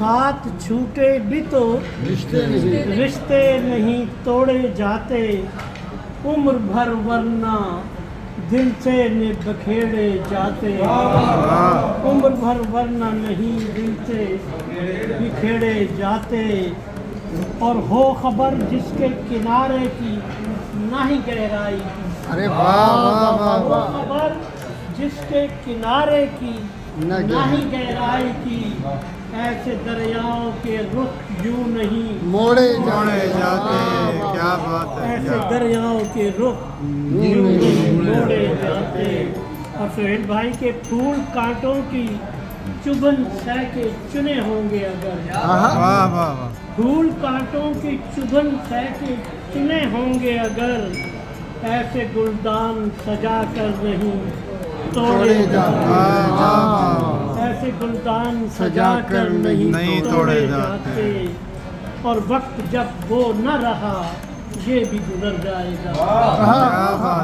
ساتھ چھوٹے بھی تو رشتے نہیں توڑے جاتے، عمر بھر ورنہ دل سے نہ بکھیڑے جاتے، عمر بھر ورنہ نہیں دل سے بکھیڑے جاتے، اور ہو خبر جس کے کنارے کی نہ ہی گہرائی کی، ارے واہ واہ واہ ہو واہ، خبر جس کے کنارے کی نہ ہی گہرائی کی، ایسے دریاؤں کے رخ یوں نہیں موڑے جاتے ہیں۔ کیا بات ہے، ایسے دریاؤں کے رخ یوں نہیں موڑے جاتے۔ اور سہیل بھائی کے پھول کانٹوں کی چبھن سہ کے چنے ہوں گے اگر، واہ واہ واہ، پھول کانٹوں کی چبھن سہ کے چنے ہوں گے اگر، ایسے گلدان سجا کر نہیں توڑے جاتے، ایسے گلدان سجا کر نہیں توڑے جاتے، اور وقت جب وہ نہ رہا یہ بھی گزر جائے گا،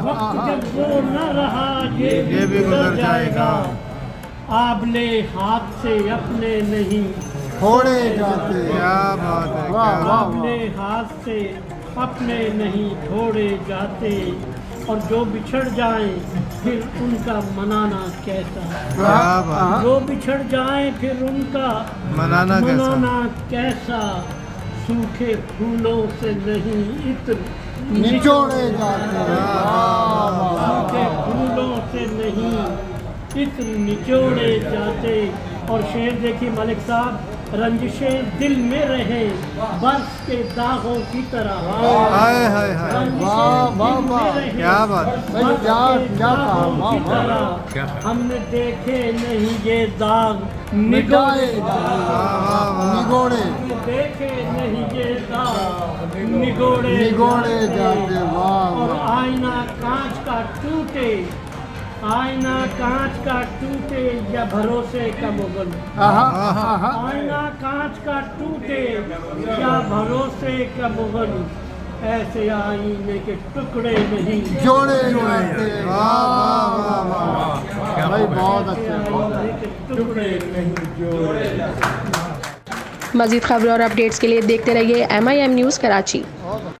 وقت جب وہ نہ رہا یہ بھی گزر جائے گا، آبلے ہاتھ سے اپنے نہیں چھوڑے جاتے، کیا بات ہے، کیا آبلے ہاتھ سے اپنے نہیں چھوڑے جاتے، اور جو بچھڑ جائیں پھر ان کا منانا کیسا، کیا بات، جو بچھڑ جائیں پھر ان کا منانا کیسا، منانا کیسا، سوکھے پھولوں سے نہیں عطر نچوڑے جاتے، سوکھے پھولوں سے نہیں عطر نچوڑے جاتے۔ اور شعر دیکھیے ملک صاحب، رنجشیں دل میں رہے برف کے داغوں کی طرح، ہائے ہائے ہائے، رنجشیں دل میں رہے کیا بات، برف کے داغوں کی طرح، ہم نے دیکھے نہیں یہ داغ مٹائے نگوڑے، نگوڑے دیکھے نہیں یہ داغ نگوڑے جاتے، واہ اور آئینہ کانچ کا ٹوٹے، آئینہ کانچ کا ٹوٹے یا بھروسے کا مغل، آئینہ کانچ کا ٹوٹے یا بھروسے کا مغل، ایسے آئینے کے ٹکڑے نہیں جوڑے جاتے، واہ واہ واہ، بھائی بہت اچھے، آئینے کے ٹکڑے نہیں جوڑے۔ مزید خبروں اور اپڈیٹس کے لیے دیکھتے رہیے MIM نیوز کراچی۔